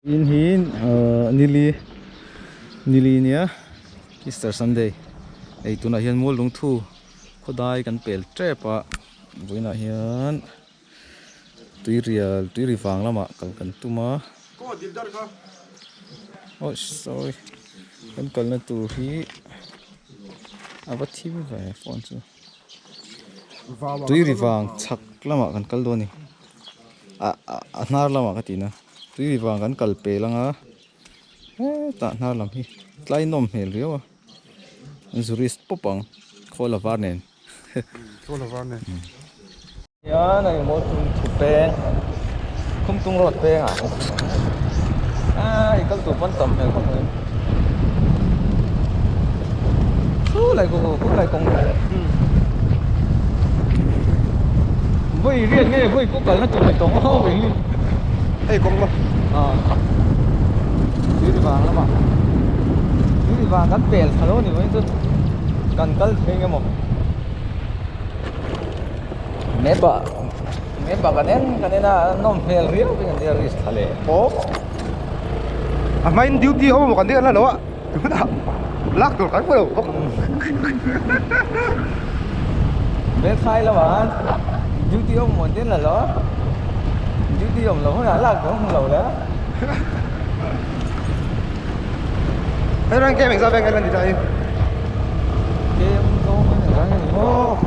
in hin nili nia Easter Sunday ei tuna hian mul lung thu khodai kan pel trepa boina hian tui rivang lama kal kan tuma oh sorry kan kal na tur hi aba thiu ve phone chu tui rivang chak lama kan kal do ni a nar lama ka tina tui rivang kan kal pe langa ta nar lam hi tlai nom hmel riawa jurist popang khola varnen khola varnen ya này một chụp pe không tung rọt pe à các tụ quan tâm này không phải số lại cũng vui riêng nghe vui cũng cần nó chụp mình tổng hao mình hey con mà đi vàng lắm à đi vàng cắt bèn hello thì mới tôi cần cắt bên cái một mẹ bà cái này là nó phèn riết cái này là riết thale oh à mày duty không một con đi là đó đúng không lắc rồi cái đâu bên khai là mà duty không một tiếng là đó duty không lâu là lắc cũng không lâu đó thế đang kem mình ra bên cái lần gì đây game đâu cái này cái ô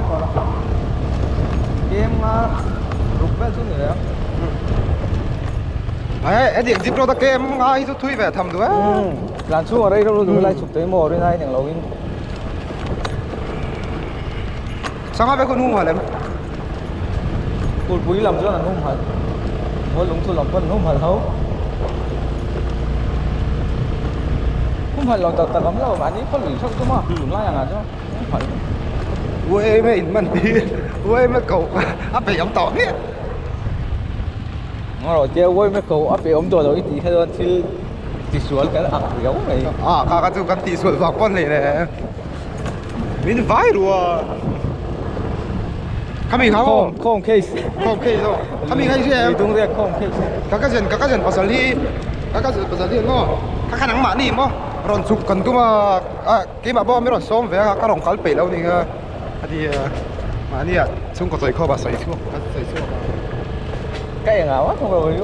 game rục về xuống nữa ấy điểm zip pro ta kem ngay chút thui về thầm rồi làm xuống ở đây đâu rồi lại chụp tới mồ đây này thằng lâu in sao ngay về con hung hả em Phulpui làm cho là hung hận mỗi lúng thu làm con hung hận hấu hung hận lòng tật tật lắm đâu mà anh ấy có lủi sâu chứ mà lủi lai à chứ hung hận ui mày mình đi ui mày cậu áp về ông tỏ nhé rồi chơi quay mấy cậu áp ốngตัวrồi thì theo thì xuống cái ạc yếu này cái chú cái tỷ số vào con này mình vãi rồi kami không không case rồi kami hay chứ em đúng rồi không case các dân pasali nó các khả năng mà nỉ mà rồi chụp cần tu mà cái mà bao mấy rồi xóm về các đồng cálp lâu thì thì mà nỉ chúng có sợi kho bà sợi xuống cái nào á không rồi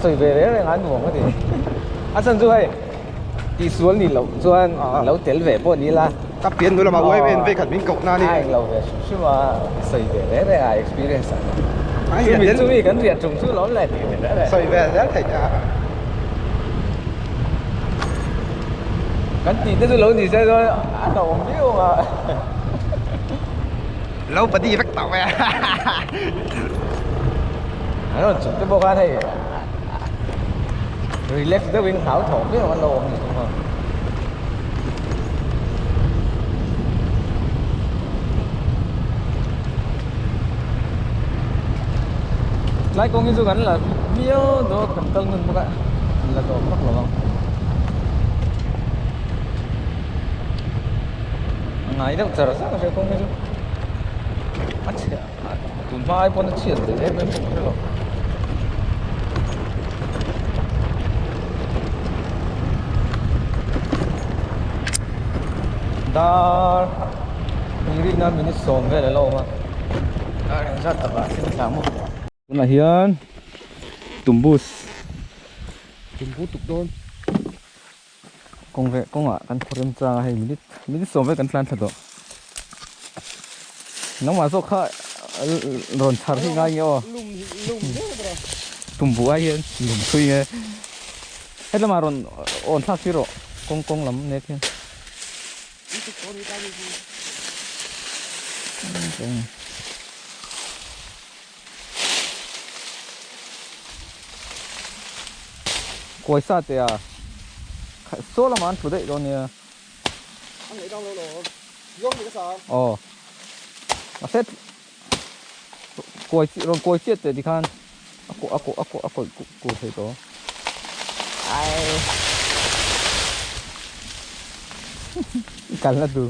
sợi về đấy là ăn uống cái gì sân du hay đi xuống thì lâu tiền về bọn đi là các biến đó là mà quay bên về cảnh mình cậu na đi anh lâu về chứ mà sợi về đấy là experience chứ mình chú ý cái việc trùng chú lắm này thì đấy sợi về rất thành cái gì tới lâu thì sẽ rồi ăn đầu không biết mà lâu phải đi vắt tàu về rồi chúng cái bộ này relax tới bên thảo thổ biết là ăn đồ gì không lại có cái chỗ gắn là miêu nó cầm cân hơn các bạn là đồ bắt lò không ngày đâu chờ sao sẽ không cái chỗ bắt chẹt tụi mai con nó chẹt để em không biết đâu đó đi na mình sống về lại lâu mà rất là bạn xin chào một là hiền tumbus tục đôn công vệ công ạ căn khorim tra hay mình sống về căn plan thật đó nó mà số khác rồi thằng thì ngay nhau tumbu ai hiền lùm suy nghe hết là mà rồi ổn thắc chứ rồi công lắm nè thiên quay sát thế à số là mà ăn phụ đấy rồi nè anh lấy đâu rồi dùng cái sao mà xét quay chết thì khan aku thấy đó ai cắn là đủ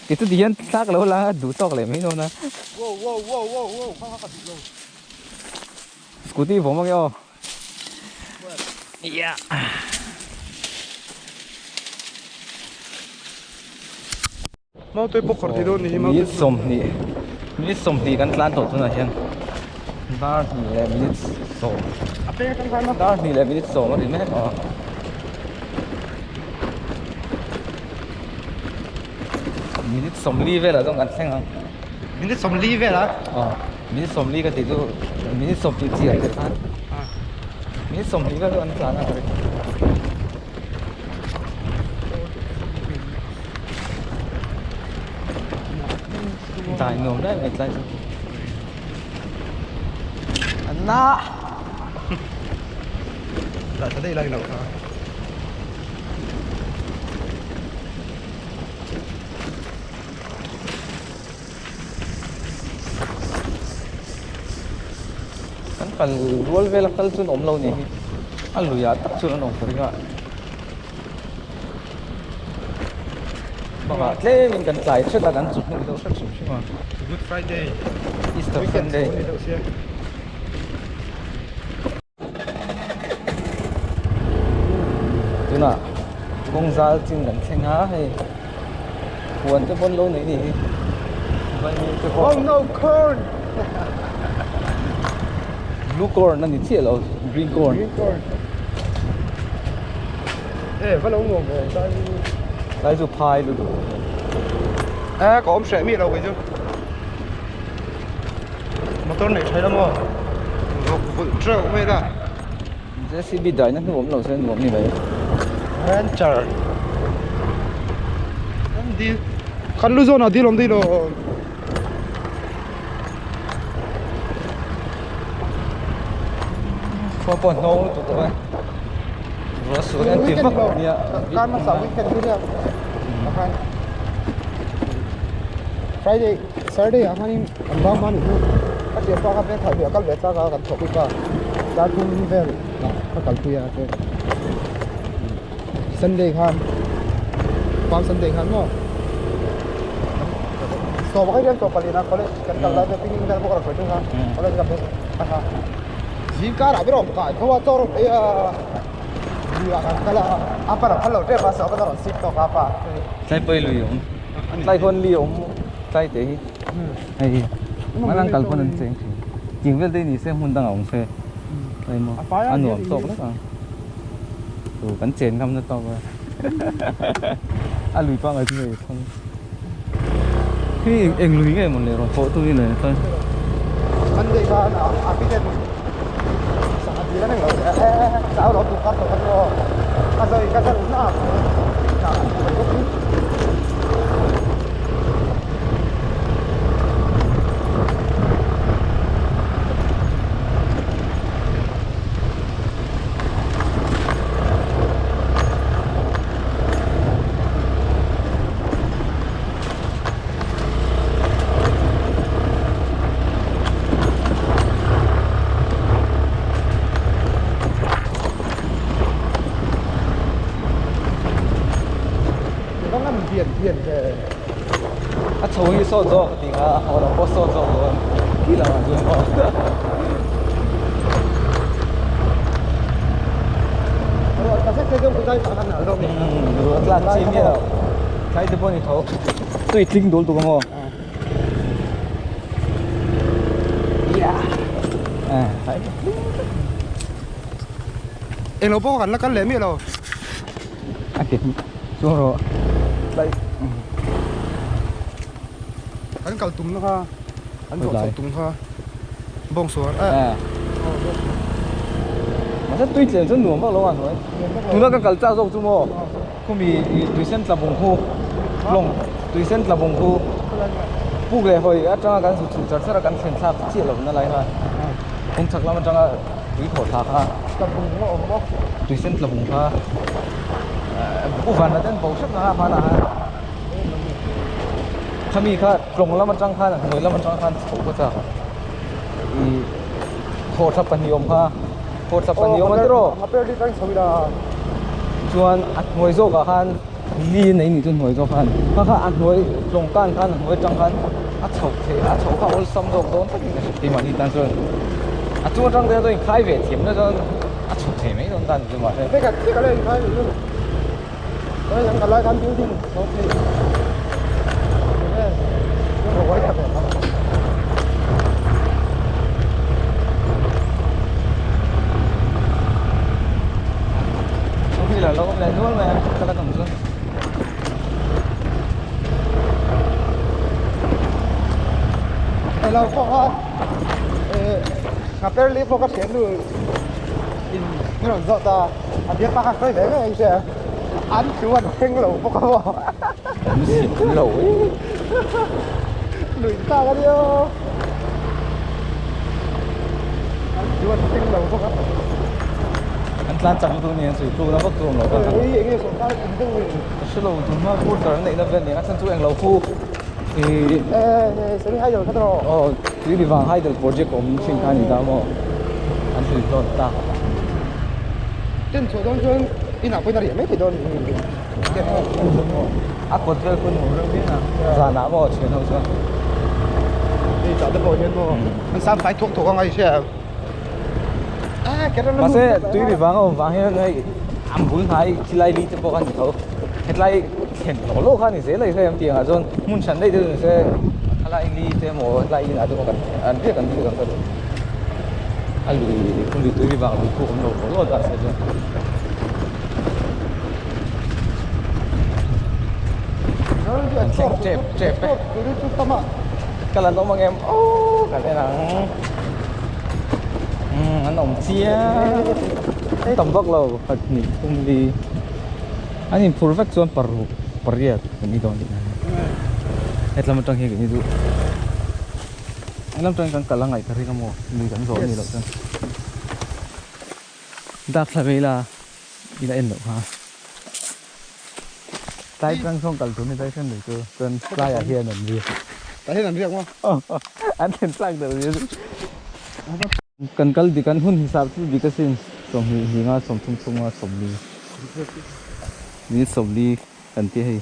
cái thứ điên xác lâu là đủ tóc lại mấy đâu nè wow scooty phóng bao nhiêu Yeah. Mau tôi bốc khỏi thì đâu nè mau Minute som ni. Minute som ni kan tlan tot na hian. Dar ni le minute som. apa yang kan mana Dar ni le minute som ri me ko. Minute som li ve la dong kan thleng ang. ini somli về là Minute som li ka ti tu minute som ti chi ai ka tlan. Minute som li ka kan tlan ang ri. Tại ngồm đấy mệt lại. Anh na. là tới đây là nào Kan phần ruol về là kal chun om lâu nè. Anh lùi à tắc chun anh om phải không ạ? Bà thế mình cần giải trước là gắn chụp những đâu sắc chụp chứ mà. Good Friday Easter Sunday. Thế nào? Công gia chừng gần thanh há hay buồn tới bốn lâu này thì vậy cái oh no corn blue corn nó thì chia là green corn. vẫn ông ngồi đây Đây dù pie luôn. có ông sẽ mi đâu vậy chứ motor này thấy lắm không rồi treo mày ra Sẽ xin bị đẩy nó không ốm lâu sen ốm như vậy. Rancher đi khăn lưu nào đi làm đi rồi Qua bọn nâu tụi tụi bay. Vừa xuống đến tiếng Bắc nha. kan masa weekend tu dia akan Friday Saturday akan ni ambang man itu kat dia pa ka pe thai dia kal le cha ka kan thoki ka da thun vel ka kal tu ya te Sunday khan Palm Sunday khan mo so ba dia to palina kole kan kal la te ping da ko ra ko tu ha kole ka pe ha ji ka ra bi rom ka thawa to ro ya kalau apa lah kalau dia masuk ke dalam sip atau apa Sai pơi lùi ốm. Sai con li ốm. Sai thế. Hay. Mà đang cալ con anh xem. Chính về đây thì xem hun đang ổng xe. Đây mà. Ăn ổn tốt lắm à. Tụ cắn chén không nó to rồi. Ăn lùi qua người thì không. Khi anh lùi cái một này rồi phổ tôi này thôi. anh đi qua nào api dia dia kan enggak sao đó tụt cắt rồi rồi cái sao nó biển về Châu như so gió thì họ là có so gió luôn. Khi là mà dùng họ. rồi ta sẽ chơi cái dây tao ăn ở đâu này Rồi là chim như nào. Cái thứ bốn thì thấu. Tôi chính đối tụ không hả? Thấy. em nó bó gần là cắn lẻ miệng rồi Kìa. Xuống rồi. Đây. cắn cầu tùng nó ha cắn cầu tùng ha bông xuống Mà rất tuy chuyện rất nửa mắc lâu rồi. Chúng ta cần trao dầu chung mô. Không bị tùy sen là bông khu. Lông tùy sen là bông khu. Bục lệ hồi á trong cái sự chặt sẽ là cái sen sáp chỉ là nó lại ha. Không chắc lắm trong cái tùy khổ thạc ha. Tùy sen là bông ha. Bục vàng là tên bầu sắp là ha là ha. ถ้ามีค่าลงแล้วมันจังค่าหน่วยแล้วมันจังค่าถูกก็จะโทษสัพพนิยมค่ะโทษสัพพนิยมมันจะรอ ngaper di kan sawira ชวนอัดหน่วยโซกับคันลีในนี่จนหน่วยโซคันถ้าข้าอัดหน่วยลงก้านคันหน่วยจังคันอัดเฉาเทอัดเฉาข้าวซ้ำโดนโดนตั้งแต่ตีมันนี่ตั้งจนอัดตัวจังเดียวตัวคล้ายเวทเทียมแล้วจนอัดเฉาเทไม่โดน กันใช่ไหม cái cái này thôi rồiยังกันเลยกันดิ้วดิ้งโอเคนี่ก็ไว้ทำแบบนั้นโอเคแล้วเราก็เลยนู้นไปก็แล้วกันมั้งเราก็งับเป็นรีบพวกก็เสียงดูอินไม่หล่นจอตาอันเดียวปากเคยได้ไหมไอ้เจ้าอันชวนเพ่งหลงพวกเขาบอก หลู หลุยตากันเดียวอันชวนเพ่งหลงพวกเขา อันนั้นจับตัวนี้สิตัวนั้นก็ตัวเรา เฮ้ยอย่างเงี้ยสงสารจริงๆเลย สโลว์ตัวมากพูดตอนนั้นในนั้นเนี่ยฉันตัวเองเราคู่สวัสดีให้เดี๋ยวเขาตรอ อ๋อที่ดีฟังให้เดี๋ยวโปรเจกต์ผมชิงกันอีกแล้วมั้งอันที่โดนตา เจ้าตัวต้องชวนอีหนักไป哪里ไม่ติดโดนอ่ะกดเจอคนหัวเรื่องนี้นะสานาบ่เชียนเขาใช่นี่จับได้บ่เห็นบ่มันซ้ำไฟทุกกันไงเชียวแกต้องรู้ มาเซ่ที่ดีฟังเอาฟังให้ไงอัมบุญไทยที่ไล่ลีจะบอกกันเขาเห็นไล่เห็นโลกขันนี่เสียเลยใช่ไหมเตียงอ่ะจนมุ่งฉันได้ด้วยเสียอะไรลีเต็มหมดไล่ลีน่ะตัวกันอันเดียวกันที่กันก็อันนี้คุณดูที่ดีฟังดูคู่ผมโลกกันเสียจนเจ็บไปกันแล้วต้องมาเงมโอ้กันเลยนะอันนมเชียต่ำบักเราผัดหมี่คุ้มดีอันนี้ perfect ส่วนปริยัตินี่ตอนนี้นะเอ็ดลำตังเฮกันนี่ดูลำตังกันกำลังไงคาริกาโมมีกันสองนี่หรอกจังดักทะเลละอีละเอ็นหรอกฮะใต้กลางช่องกันตัวนี้ได้ขึ้นหรือคือเป็นปลายอาเฮียนนดีแต่ที่นั่นเรียกว่าอันเป็นปลายเดียวนี้กันกัลดิกันหุ่นฮิสับที่ดิกสินสมหิงาสมทุ่งทุ่งสมลีมีสมลีกันที่ให้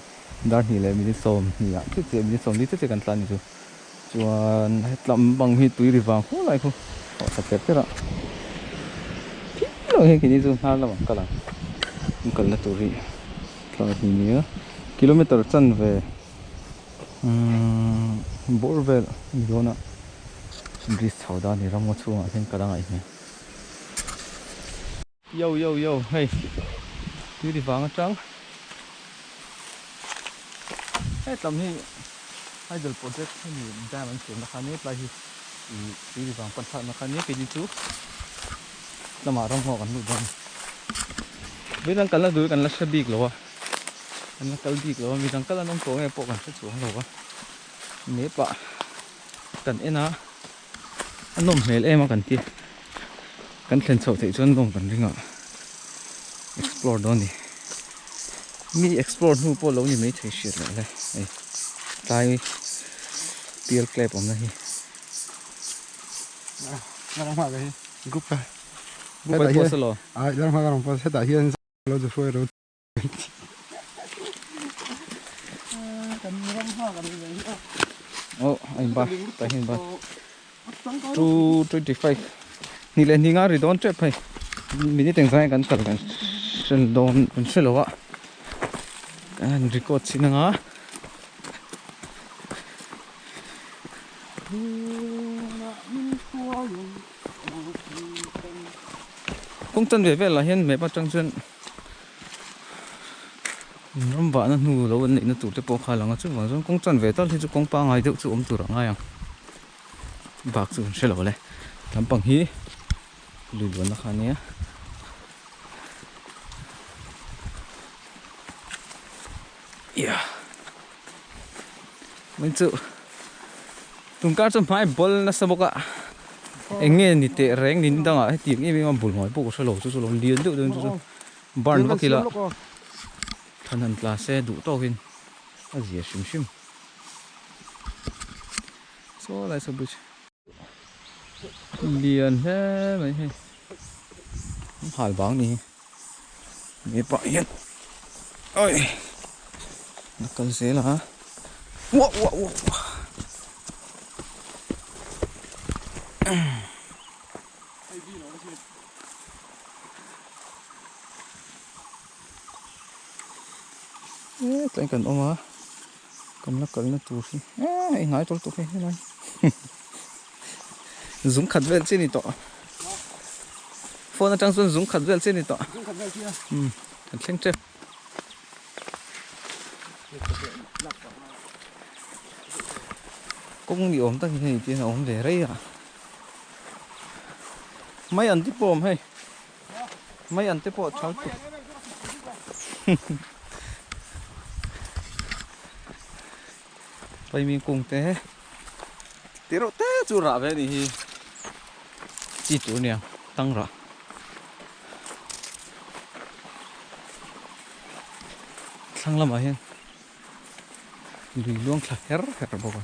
ดาร์ฮีเลยมีสมนี่อ่ะที่เจ็บมีสมลีที่เจ็บกันตลาดนี่จูจวนให้ลำบางที่ตุยริฟังโอ้ไรกูโอ้สเต็ปเท่าพี่เราเห็นกี่นี่จูน่าละมั้งกันละกันละตุยตลาดนี้กิโลเมตรจันเวบอร์เวลมีโดนะบริษัทดานี่เราหมดช่วงเห็นกระดังไอ้เนี่ยโย่เฮ้ยดูดิฟังจังเฮ้ยตอนนี้ให้เดี๋ยวโปรเจกต์ให้มีได้มันเสียงราคานี้ไปที่ดูดิฟังปัญหาราคานี้เป็นยังไงเรามาร้องหัวกันดูบ้างเวลากันแล้วดูกันแล้วเชบิกหรอวะอันนั้นกันบิกหรอวะมีทั้งกันแล้วน้องโตไงปกกันสักส่วนหรอวะเนี้ยปะกันเอ็นะอันนมเมลเอ็มากันที่กันเล่นโซ่ที่ชวนนมกันจริงอ่ะ explore ดอนนี่มี explore นู่นพอเรานี่ไม่ใช่เสียเลยไอ้ตายเปียร์แกลบผมนะฮีงั้นเรามากันกุ๊บไปบุไปทัวร์สโลเรามากันพอเสร็จเฮียนเราจะช่วยเราโอ้ไอ้บ้าไปเห็นบ้า225นี่แหละนี่งารีดอนเจ็บไปมีนี่แต่งใจกันตัดกันฉันโดนเป็นเสลวะกันรีคอร์ดสินะงาคงจันเวเวลาเห็นไม่ปัจจังจันน้ำบ้านนู้เราวันนี้นั่นตัวเด็กพอขายหลังจุดว่าจนคงจันเวตอนที่จุกงปังไงเด็กจุอมตัวง่ายยังบากจุเสลวเลยลำปังฮีลุยวันนะคะเนี่ยมันจุตุงการจะไม่บอลนะสมกะเอ็งเงี้ยนี่เตะแรงนี่ดังอ่ะให้ทีมนี้มันบุญหอยพวกสโลจุเลี้ยนจุจุบาร์นวักกิละท่านนั้นปลาเสดุโตกินอาเจียชิมโซ่อะไรสักบุชเลี้ยนแท้ไหมให้หายบางนี่มีปะเย็นโอ้ยนักกันเสียละฮะว้าว Tại cần ôm á cần nó tụt đi ngay tụt tụt cái này zoom khát vel trên đi to phone nó trang xuân zoom khát vel trên đi to thật xinh chết cũng đi ôm ta cái này tiền ôm về đấy à mấy anh tiếp ôm hay mấy anh tiếp ôm cháu bây mình cùng thế tí rồi thế chú rạ về thì chỉ chú nè tăng rồi sang lắm à hen lùi luôn là hết bao giờ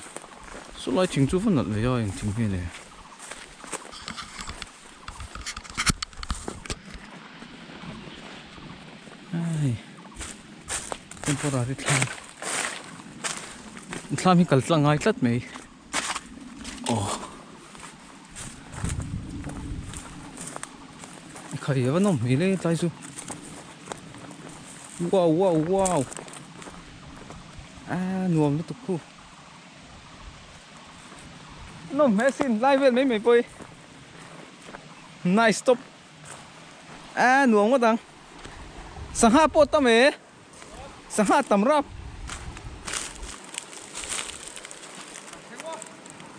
số loại chính chú phân luận về rồi chính vì này ai temporary thlam hi kal tlangai tlat mai khởi vẫn nằm mỹ lên tay su wow nuông nó tục khu nó mẹ xin live về mấy bơi nice stop nuông quá tăng sang ha pot ta mẹ sang ha tầm rap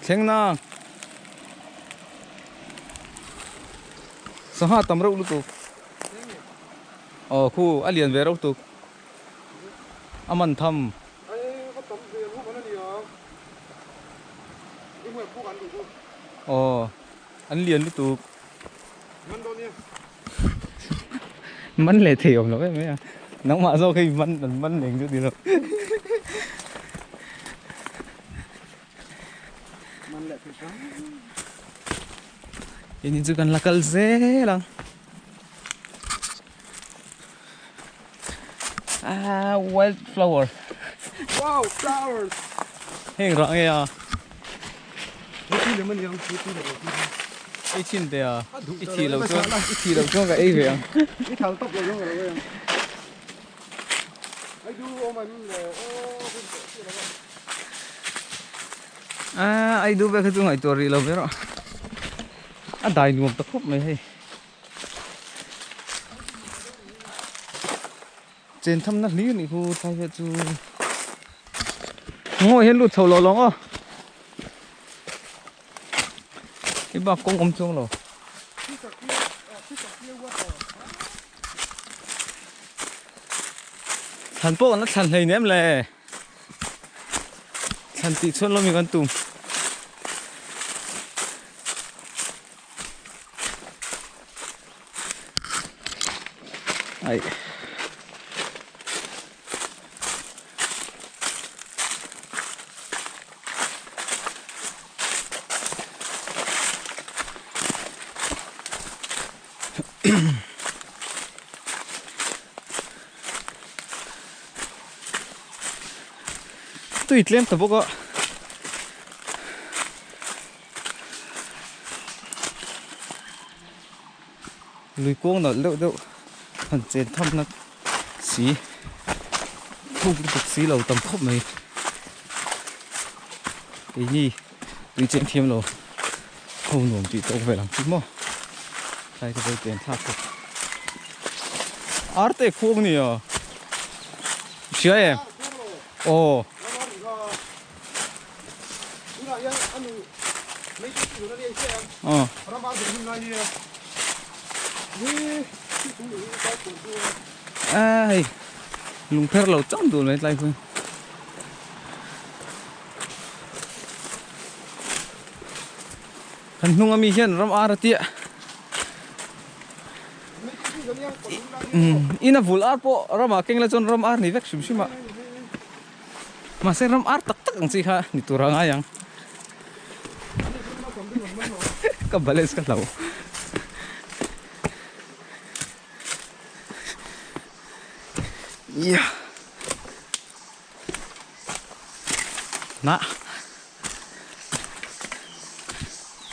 khen na sang ha tầm rap lu tu khu alien về rau tu aman tham anh liền đi tụ mắn lệ thiểu nó mấy à nóng mà do khi mắn đến chút đi rồi ini juga lakal ze lang wildflower wow flowers hey rõ nghe à cái gì mà nhiều ấy chín thế à ít thì lâu cho cái ấy về à ít thằng tóc rồi rồi vậy ai du mình ai du về cái chỗ này tôi đi lâu vậy rồi đại nuông tóc khóc mày hay trên thăm nát lý này cô thay cho chú ngồi hết lụt thầu lò lóng à cái bà công ông chung rồi thành phố nó thành hình em lệ thành tị xuân lo mình con tùm ai tôi ít lem tập bốc ạ lùi cuông nó liệu đâu phần trên thăm nó xí không được xí lầu tầm khóc này cái gì lùi trên thêm lầu không nuông chỉ tông về làm chút mò đây cái dây tiền tháp thôi arte cuông nè xía em ai lùng phèo lẩu chọn đồ này lại thôi hắn nung ami hiền ram arati ina vul ar po rama keng la chon ram ar ni vek shim mà sẽ ram ar tak tak ang si ha ni turang ayang ka balance ka law yeah na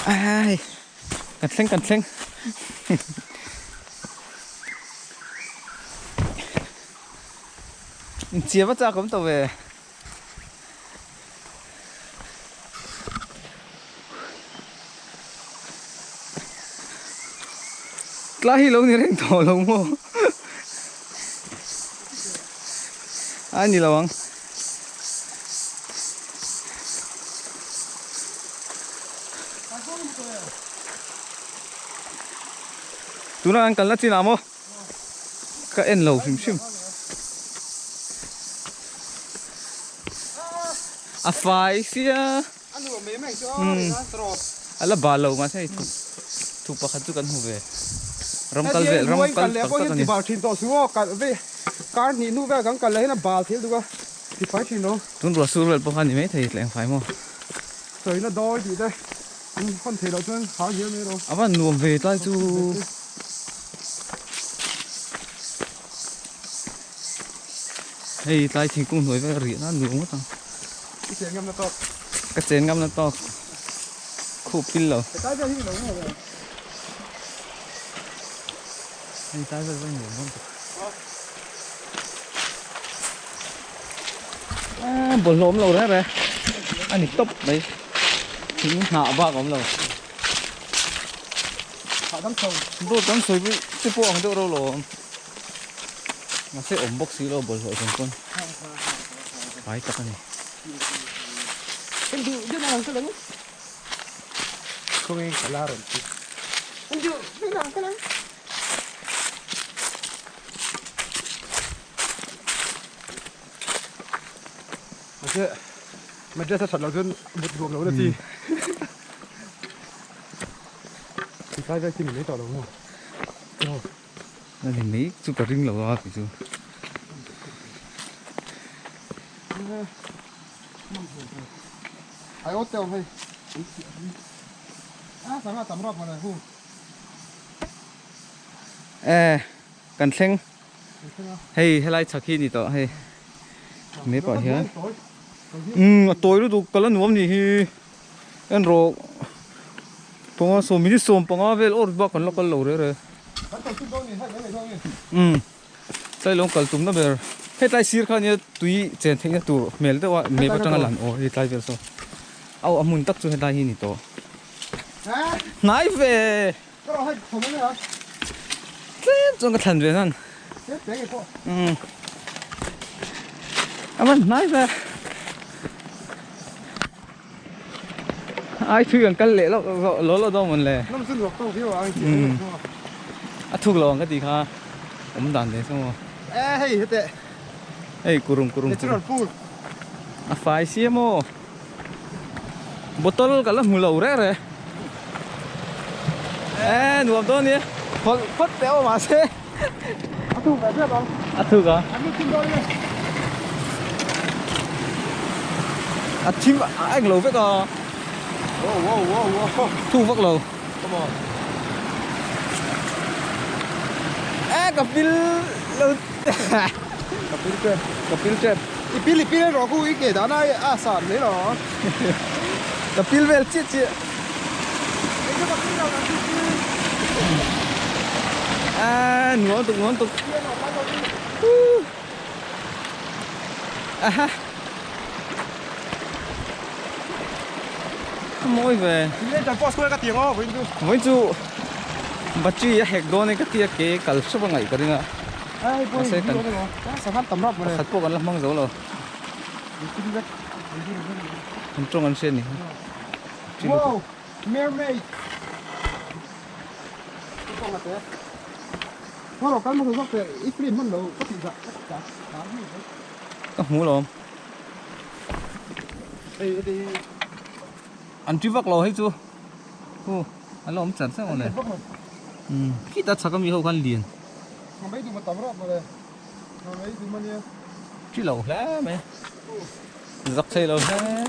ai cẩn thận chia bắt ra cũng tàu về lá hi lâu như thế thổ lâu mô anh đi lâu không tú nào anh cần lá chi nào mô các em lâu xìm xìm à phải xia ala ba lâu mà thấy thu pa khát tu kan hu về ram kal tak tak ni bảo chín tổ số cả về cả ni nu về gắng cả lấy là bảo thiếu được thì phải chín nó tun ro sur vel pa khan ni me thei leng phai mo rồi nó đôi gì đây không thể đâu chứ khó nhiều nữa đâu awan nuam ve tai chu hey tai thing kung noi ve ri na nuam mo tang cái chuyện ngâm nó to ka chen ngam na to khu pil lo cái cái gì đâu rồi hey tai ve nuam mo à bol lom lo ra re anh top đấy thing hạ ba kom lo họ đâm sâu do dam soi bi se po ang do ro lo ma se om box si lo bol ho kon phải tak ani anh chịu biết nào cái lắm không anh phải la rồi anh chịu biết nào cái lắm mà chưa thật là dân một ruộng nấu được gì thì cái đây thì mình lấy tỏ đúng không nên thì mấy chú cả ring lo à chú ai ốt tiêu hay sáng là tắm rập mà này hu cần xem hay hay lại chắc khi gì đó hay mấy bảo hiền tối đó tụ cái lần nuông gì anh rồi phong số mình số phong về ở bắc còn local lâu rồi sai long kal tum na ber he tai sir khan ye tui chen theng tu mel te wa me ba tanga lan o ri tai ber so au amun tak chu he dai hi ni to nai ve có hay thùng nữa hả tlem chong ka than ve nan thế cái cô aman nai ve ai thui ang kal le lo do mon le nó xin được tao thiếu anh a thuk lo ang ka ti kha om dan de so hey hết tệ ei kurum natural food a fai si mo botol kala mulo re nuam to ni phot teo ma se thu về biết không thu ka anh xin đôi đi chim anh lâu với cả wow thu vắc lâu come on cặp pin lâu cặp pin chết pili rồi cô ý kể đó này sản đấy rồi cặp pin về chết ngon tục mỗi về lên chẳng có cái tiếng không với chú bắt chui hek đôi này cái tia kế cả số bằng ngày cái này ai bôi sẽ cần sản phẩm tầm rập rồi thật bộกันmong dấu rồi không trông ăn sen này wow mermaid nó là cái mà nó cái ít phimมันđâu có gì vậy có hú rồi thì ăn truy vắc lò hay chú ăn lò ông chặt sao này khi ta chắc có mi hậu khăn liền mấy tụi mà tắm rập rồi mấy tụi mình nha truy lẩu lá mày dọc xe lẩu lá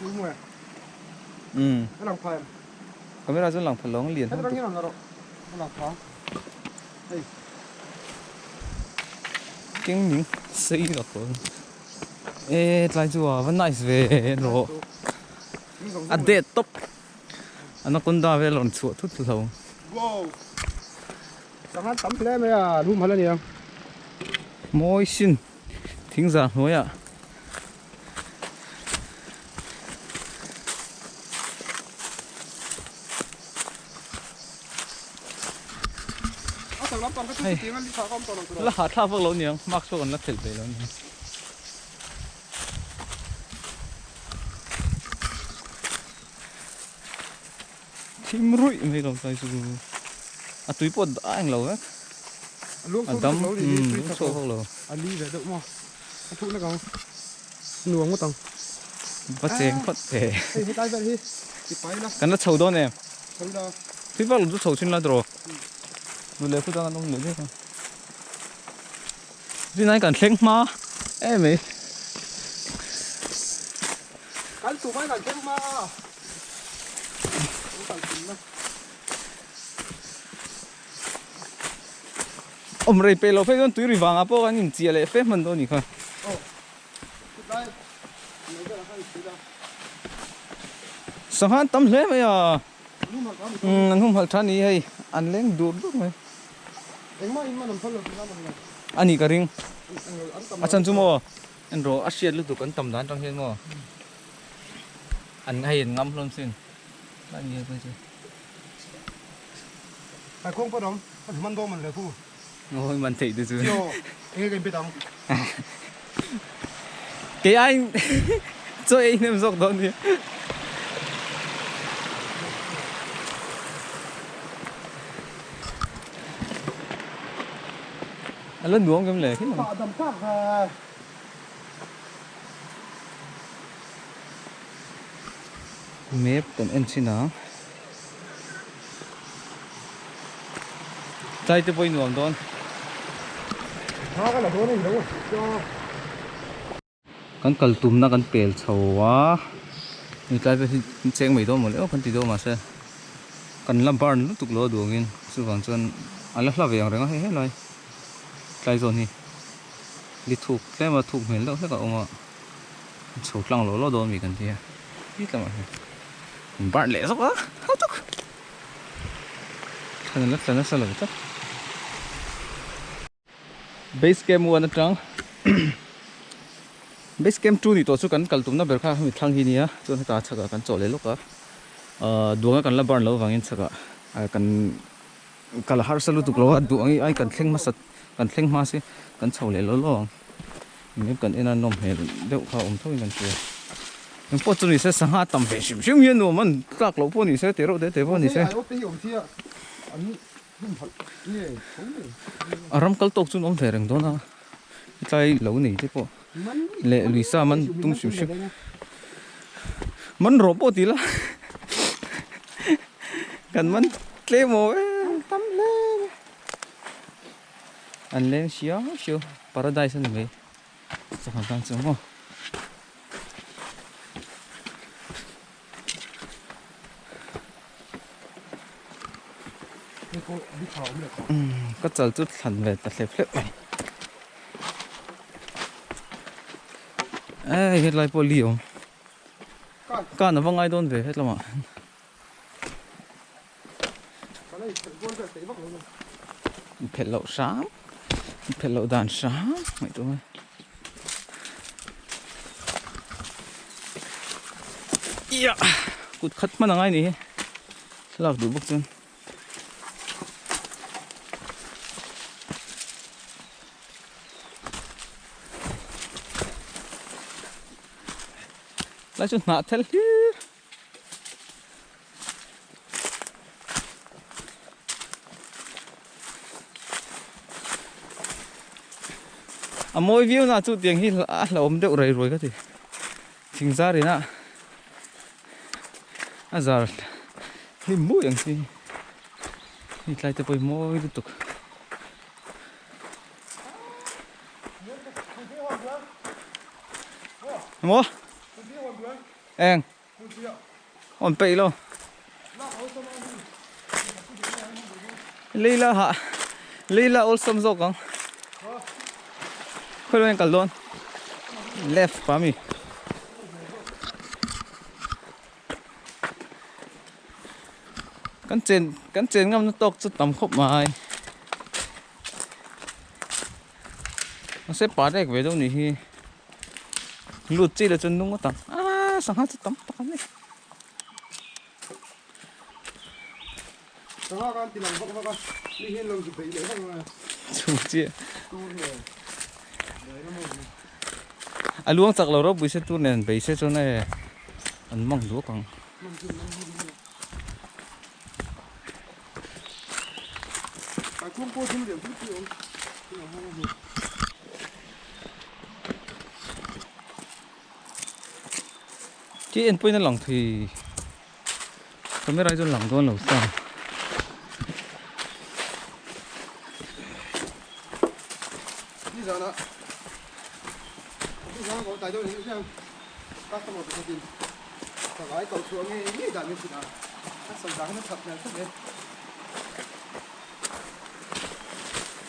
đúng rồi cái lòng phèn có biết là dân lòng phải lóng liền không? Cái lòng phèn tiếng những xây được rồi lại chùa vẫn nice về rồi đẹp top nó còn đa về lòn chuột thút thầu wow sáng tắm plei mày à, đúng hay là gì không mỗi xin thính giả nói ạ. Là hạt thao vác lâu nhiều, mắc số còn là thịt về lâu nhiều. Chim rụi mấy đồng tay xuống. À túi bột đã anh lâu á. Đâm, lúc số không lâu. Anh đi về đậu mà. Anh thụ nó không? Nuông một tầng. Bắt chén phát thể. Hey, tay về đi. Cái nó sầu đó nè. Sầu đó. Túi bột lúc sầu xin là rồi. Mình lấy phút đang ăn đông nữa chứ. Vì này cần khen mà. Em ấy. Cái tụi bay cần khen mà. Ông rầy bê lô phê con túi rì vàng á bố anh nhìn chìa lệ phép mình thôi nhỉ khá. Sáng hát tắm lễ mấy à. Anh không hẳn tràn ý hay. Anh lên đuột lúc mấy. Anh ý cả rinh. À chân chú mô. Anh rô á xiết lúc tụi con tầm đán trong hiên mô. Anh hay ngắm luôn xin. Anh nhớ bây giờ. Phải không có đóng. Anh mình đô mình là khu. Ôi mình thấy từ dưới. Nghe cái biết đóng. Cái anh chơi anh em dọc đó đi. Anh lên đuông cái lệ thế nào? Mép tận anh xin nào. Tay tôi bôi nuông đó. Cái là đuông này đâu rồi? Kan kal tum na kan pel chawa ni tlai ve cheng mai do mo leo kan ti do ma se kan lam bar nu tuk lo duangin chu wang chuan ala hla ve ang renga he lai tlai zon hi li thuk tle ma thuk mel lo ka onga chok lang lo do mi kan ti hi tama he bar le zo ka ha tuk thana sa lo ta base game one atang base camp 2 ni to chu kan kaltum na berkha mi thlang hi nia chon ta chaka kan chole loka duanga kan la barn lo wangin chaka kan kala har salu tu lo duangi ai kan thleng ma sat kan thleng ma se kan chole lo lo mi kan ena nom he deu kha thoi kan chu mi po chu ni se sanga tam ve sim sim yen no man tak lo po ni se te ro de te po ni se aram kal tok chu nom thereng do na tlai lo ni te po lệ lì sa man tung xíu xíu man robot tí là cần man lê mồ tắm lên anh lên xíu xíu paradise này mấy sao hoàn toàn sống không có chờ chút thành về tập phép này. Ê, hết lại bỏ liều. Cả nó văng ai đôn về hết lắm ạ. Phết lậu sáng. Phết lậu đàn sáng. Mày tụi mày. Iya. Cút khất mà năng ai nè. Lạc đủ bốc chân. Lại chút nát thế mỗi view nào chút tiếng hi là ôm đậu rầy rồi cái gì chính ra đấy nè giờ hi mũiอย่างgì hi lại tới mỗi tiếp tục mua em ổn bị luôn Lila hả Lila ol sum zok ang khơi lên cả luôn left pa mi cắn trên ngâm nó tốc chút tầm khóc mà ai nó sẽ phá được về đâu nhỉ lụt chi là chân đúng không à sang hát tắm tắm đi đó con thì làm con đi hiên lồng chụp đấy không chụp chi à luang chắc lâu rồi bây giờ tu nên bây giờ cho này anh mong đuốc còn không có thêm điểm chút chịu chứ anh bây giờ lòng thì tôi mới ra cho lòng con lâu sao bây giờ nữa bây giờ có tài đâu để xem các cái một cái gì còn lại cầu xuống nghe đàn như thế nào các sản phẩm nó thật là thật đấy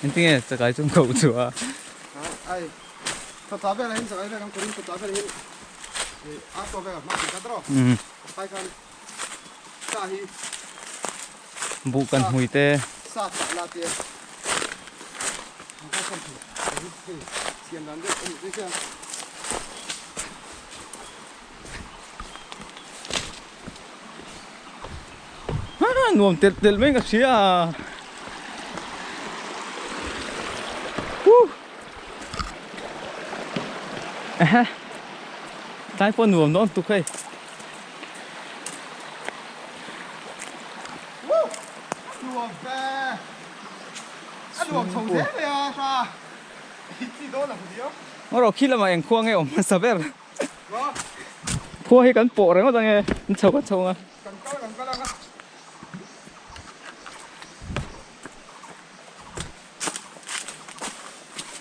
anh听这个种狗子啊， ai thật tao về là hình sẽ về làm cái thật tao về là áp tao về mà cái đó phải cần sa hi bukan hui teh, sa sa la tiền các sản phẩm tiền đàn được cái xem nuông tel mấy cái gì à, tai phone nuông nó tụt hay, luồng về luồng trồng thế này à sa gì đó là cái gì đó nó rồi khi là mà anh khoang nghe ông mà sao vậy, khoang hay cán bộ đấy mà tao nghe, chồng à. cần câu là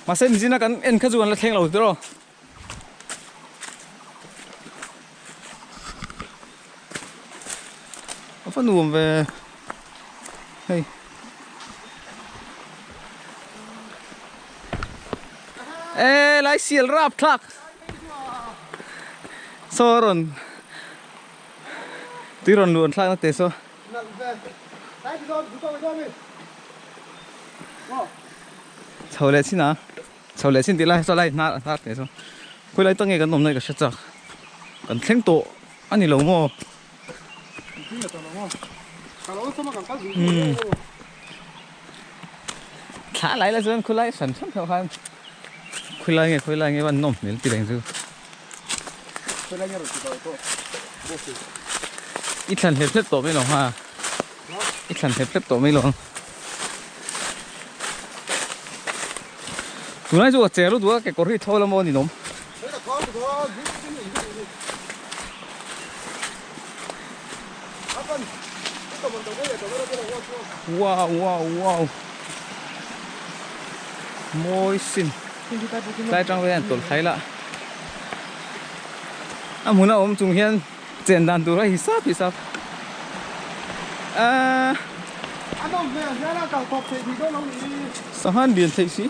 mà xem gì nó cán anh khát ruộng là khen lâu rồi, nó phát nuông về, hey. Ê, lại xiên rap thắc, so rồi, tí rồi luôn thắc nó tê so, chầu lệ xin tí lại so lại nát nát tê so, quay lại tao nghe cái nôm này cái sét chắc, cái thanh tổ, anh đi lâu mò, thả lại là dân quay lại sản xuất theo hàng. Khuyên lại nghe bạn nôm nên tí đánh dư ít lần hết tổ mới lòng ha ít lần hết tổ mới lòng tụi này dù chế lúc tụi cái cổ hít thôi là mua gì nôm wow môi xin lại trong cái tổn thấy lạ à muốn nào ông chúng hiền简单多了hisap à sao hắn điện thấy gì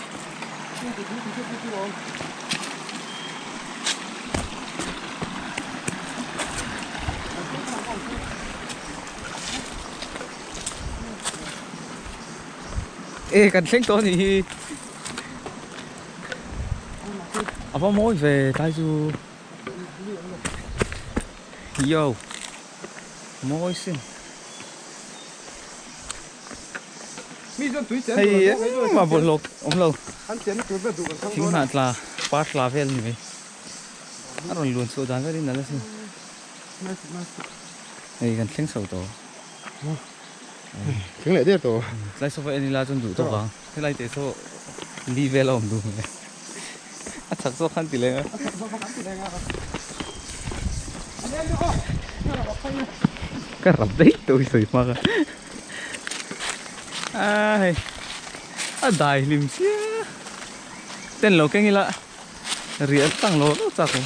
ê cần xem to thì à bao mối về tai du yo mối xin hay mà buồn lộc ông lâu chính hạt là part là vel như vậy nó còn luôn số đàn cái đi nữa là xin này gần xem sầu tổ chứng lại tiếp tổ lại số vậy là chân đủ tổ vàng thế lại để số đi về lòng đủ chắc số khăn tỷ lệ cái rập đấy tôi sưởi mà ai à đại lim xia tên lẩu cái gì lạ riết tăng lỗ chắc không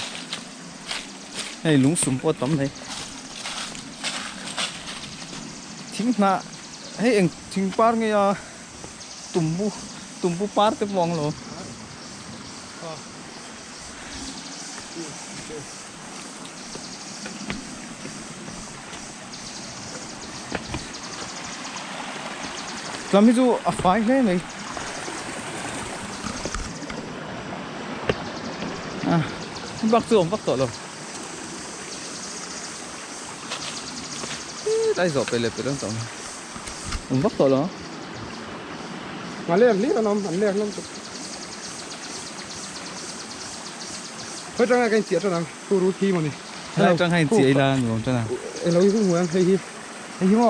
hay lúng súng po tóm này chính là hay anh chính par nghe tumbu par cái vòng lỗ làm gì à phải thế này à bắc chuồng bắc tổ rồi đây rồi phải lệp cái đơn tổng bắc tổ rồi mà lên lý nó anh lên nó phải trong cái chuyện cho nó khu rú thi mà nè đây trong hai chị là người cho nào lâu cái mùi ăn hay hiếm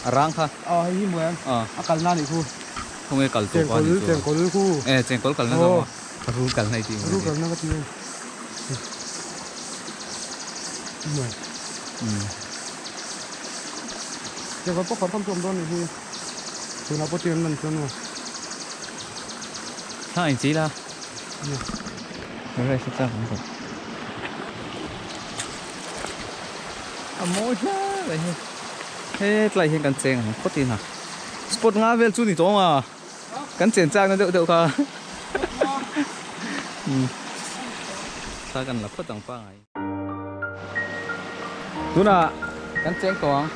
à rang ha hay hiếm mùi ăn cẩn na này khu không nghe cẩn tổ quá thì chèn cẩn khu chèn cẩn nó đâu rú cẩn này thì rú cẩn nó cái gì mùi chèn có bóc không trộm đó này thì tụi nó bóc tiền mình cho nó hai chị là cái này sẽ sao không mỗi vậy hết lại hiện cắn chèn có tiền hả sport ngã về chú thì tốt mà cắn chèn trang nó đậu đậu cả ta cần là phất tầng pha này chú nào cắn chèn to